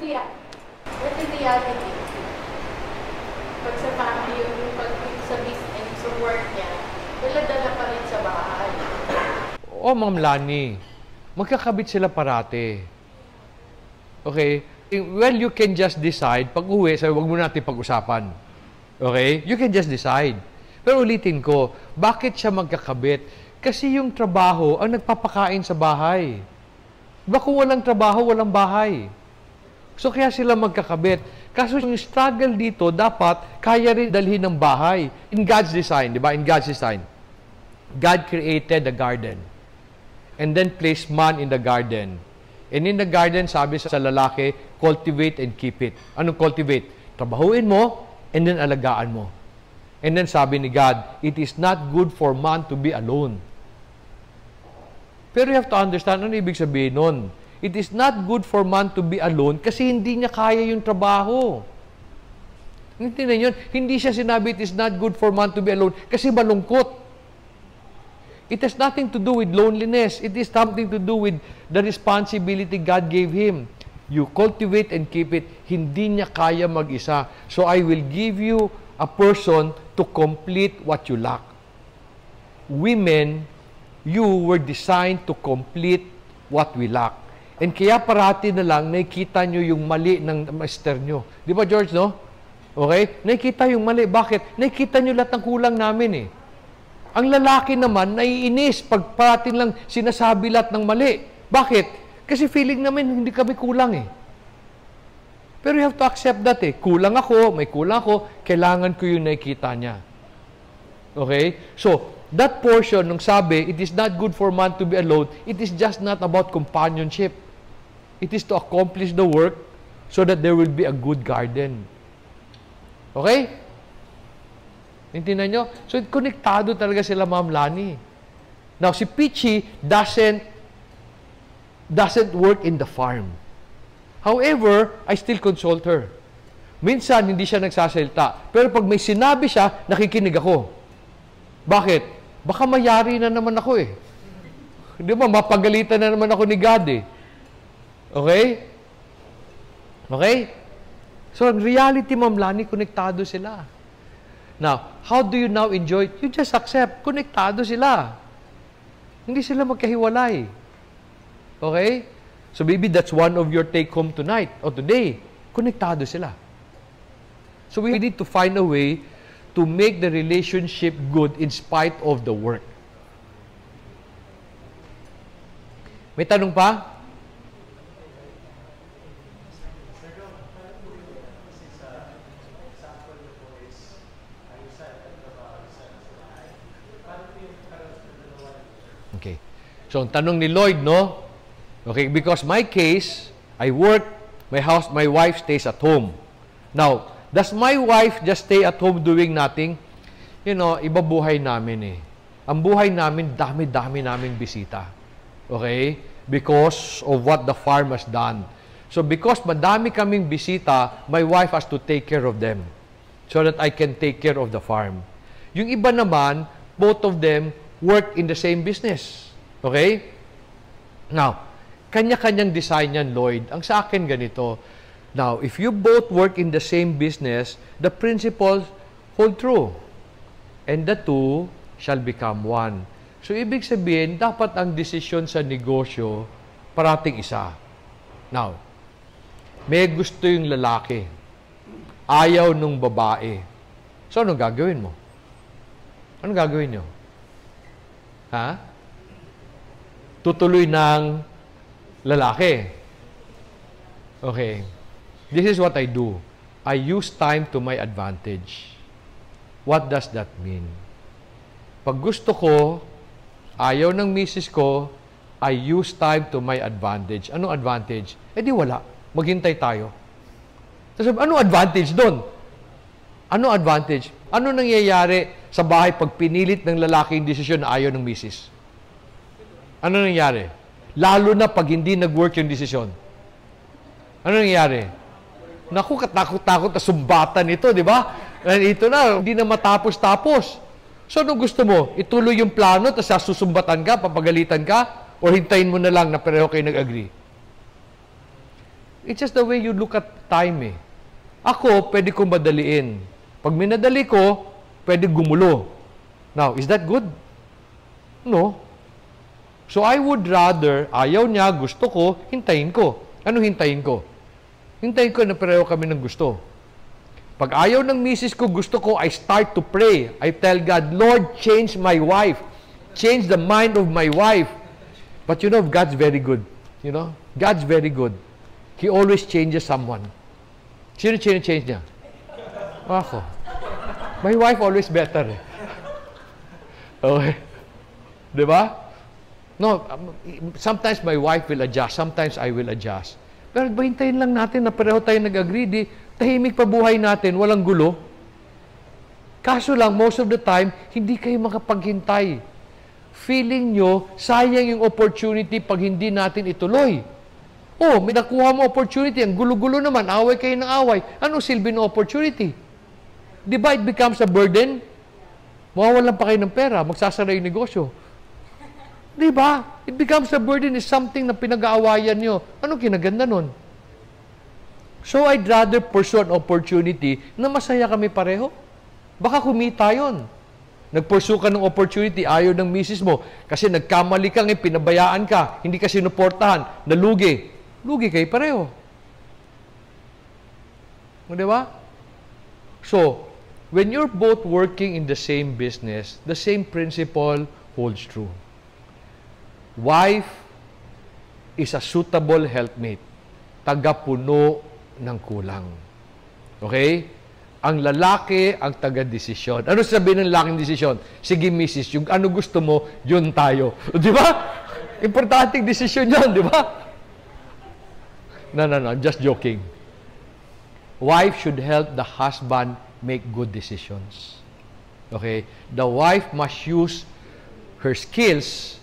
But in reality, pag sa family, yung pag sa business, sa work niya, dala-dala pa rin sa bahay. O, Ma'am Lani, magkakabit sila parate. Okay? Well, you can just decide. Pag uwi, sabi, huwag mo natin pag-usapan. Okay? You can just decide. Pero ulitin ko, bakit siya magkakabit? Kasi yung trabaho ang nagpapakain sa bahay. Diba kung walang trabaho, walang bahay. So, kaya sila magkakabit. Kaso yung struggle dito, dapat kaya rin dalhin ng bahay. In God's design, di ba? In God's design. God created the garden. And then placed man in the garden. And in the garden, sabi sa lalaki, cultivate and keep it. Anong cultivate? Trabahuin mo, and then alagaan mo. And then sabi ni God, it is not good for man to be alone. Pero you have to understand, ano ibig sabihin nun? It is not good for man to be alone kasi hindi niya kaya yung trabaho. Hindi na yun. Hindi siya sinabi, it is not good for man to be alone kasi malungkot. It has nothing to do with loneliness. It is something to do with the responsibility God gave him. You cultivate and keep it. Hindi niya kaya mag-isa. So I will give you a person to complete what you lack. Women, you were designed to complete what we lack. And kaya parati na lang, nakikita nyo yung mali ng master nyo. Di ba, George, no? Okay? Nakikita yung mali. Bakit? Nakikita nyo lahat ng kulang namin, eh. Ang lalaki naman, naiinis pag parati lang sinasabi lahat ng mali. Bakit? Kasi feeling namin, hindi kami kulang, eh. Pero you have to accept that, eh. Kulang ako, may kulang ako, kailangan ko yung nakikita niya. Okay? So, that portion, nung sabi, it is not good for man to be alone, it is just not about companionship. It is to accomplish the work so that there will be a good garden. Okay? Intindihan nyo? So, konektado talaga sila, Ma'am Lani. Now, si Peachy doesn't work in the farm. However, I still consult her. Minsan, hindi siya nagsasalita. Pero pag may sinabi siya, nakikinig ako. Bakit? Baka mayari na naman ako, eh. Di ba? Mapagalitan na naman ako ni God, eh. Okay? Okay? So, in reality, Ma'am Lani, konektado sila. Now, how do you now enjoy it? You just accept. Konektado sila. Hindi sila magkahiwalay. Okay? So, maybe that's one of your take-home tonight or today. Konektado sila. So, we need to find a way to make the relationship good in spite of the work. May tanong pa? Okay. So, ang tanong ni Lloyd, no? Okay, because my case, I work, my wife stays at home. Now, does my wife just stay at home doing nothing? You know, iba buhay namin, eh. Ang buhay namin, dami-dami naming bisita. Okay? Because of what the farm has done. So, because madami kaming bisita, my wife has to take care of them so that I can take care of the farm. Yung iba naman, both of them work in the same business. Okay? Now, kanya-kanyang design yan, Lloyd. Ang sa akin ganito. Now, if you both work in the same business, the principles hold true. And the two shall become one. So, ibig sabihin, dapat ang desisyon sa negosyo parating isa. Now, may gusto yung lalaki. Ayaw nung babae. So, anong gagawin mo? Anong gagawin nyo? Ha? Tutuloy ng lalaki. Okay. This is what I do. I use time to my advantage. What does that mean? Pag gusto ko, ayaw ng misis ko, I use time to my advantage. Anong advantage? Eh di wala. Maghintay tayo. Tapos, anong advantage doon? Anong advantage? Ano nangyayari sa bahay pag pinilit ng lalaki yung desisyon na ayaw ng misis? Ano nangyayari? Lalo na pag hindi nag-work yung desisyon. Ano nangyayari? Naku, katakot-takot na sumbatan ito, di ba? Ito na, hindi na matapos-tapos. So, anong gusto mo? Ituloy yung plano, tapos susumbatan ka, papagalitan ka, o hintayin mo na lang na pareho kayo nag-agree? It's just the way you look at time eh. Ako, pwede kong madaliin. Pag minadali ko, pwede gumulo. Now, is that good? No. So I would rather, ayaw niya, gusto ko, hintayin ko. Ano hintayin ko? Hintayin ko na pareho kami ng gusto. Pag ayaw ng misis ko, gusto ko, I start to pray. I tell God, Lord, change my wife. Change the mind of my wife. But you know, God's very good. You know, God's very good. He always changes someone. Sino change niya? Ako. My wife always better eh. Okay. Diba? No, sometimes my wife will adjust, sometimes I will adjust. Pero hintayin lang natin na pareho tayo nag-agree, di tahimik pa buhay natin, walang gulo. Kaso lang, most of the time, hindi kayo makapaghintay. Feeling nyo, sayang yung opportunity pag hindi natin ituloy. Oh, may nakuha mo opportunity, ang gulo-gulo naman, away kayo ng away. Anong silbi ng opportunity? Di ba it becomes a burden? Mawawalan pa kayo ng pera, magsasara yung negosyo. Di ba? It becomes a burden is something na pinag-aawayan nyo. Anong kinaganda nun? So I'd rather pursue an opportunity na masaya kami pareho. Baka kumita yun. Nag-pursue ka ng opportunity, ayaw ng misis mo, kasi nagkamali kang pinabayaan ka, hindi ka sinuportahan, nalugi. Lugi kayo pareho. Di ba? So, when you're both working in the same business, the same principle holds true. Wife is a suitable helpmate. Tagapuno ng kulang. Okay? Ang lalaki ang taga-desisyon. Ano sabihin ng lalaking desisyon? Sige, misis, yung ano gusto mo, yun tayo. Di ba? Importanteng desisyon yun, di ba? No, I'm just joking. Wife should help the husband make good decisions. Okay? The wife must use her skills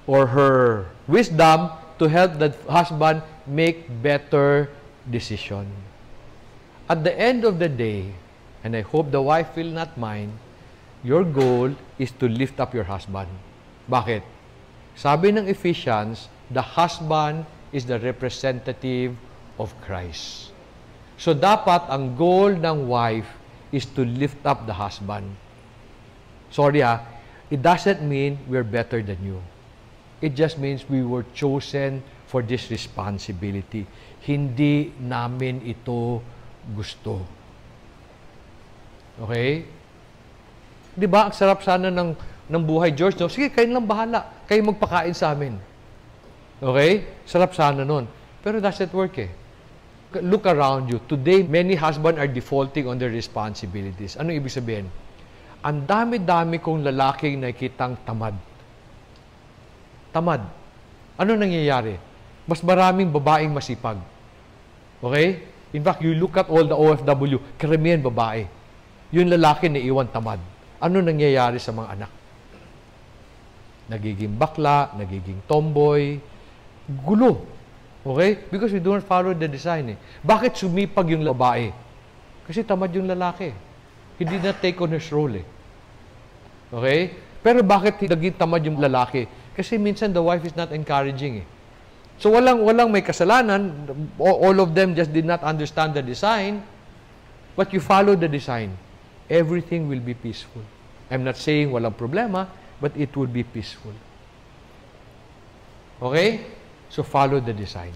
or her wisdom to help the husband make better decision. At the end of the day, and I hope the wife will not mind, your goal is to lift up your husband. Bakit? Sabi ng Ephesians, the husband is the representative of Christ. So dapat ang goal ng wife is to lift up the husband. Sorry it doesn't mean we're better than you. It just means we were chosen for this responsibility. Hindi namin ito gusto. Okay? Di ba, ang sarap sana ng buhay, George, no? Sige, kayo lang bahala. Kayo magpakain sa amin. Okay? Sarap sana nun. Pero doesn't work eh. Look around you. Today, many husbands are defaulting on their responsibilities. Ano ibig sabihin? Ang dami-dami kong lalaking nakikitang tamad. Tamad. Ano nangyayari? Mas maraming babaeng masipag. Okay? In fact, you look at all the OFW, karamihan babae. Yung lalaki na iwan tamad. Ano nangyayari sa mga anak? Nagiging bakla, nagiging tomboy, gulo. Okay? Because we don't follow the design eh. Bakit sumipag yung babae? Kasi tamad yung lalaki. Hindi na take on his role eh. Okay? Pero bakit naging tamad yung lalaki? Kasi minsan the wife is not encouraging eh. So walang may kasalanan. All of them just did not understand the design. But you follow the design. Everything will be peaceful. I'm not saying walang problema, but it will be peaceful. Okay? So follow the design.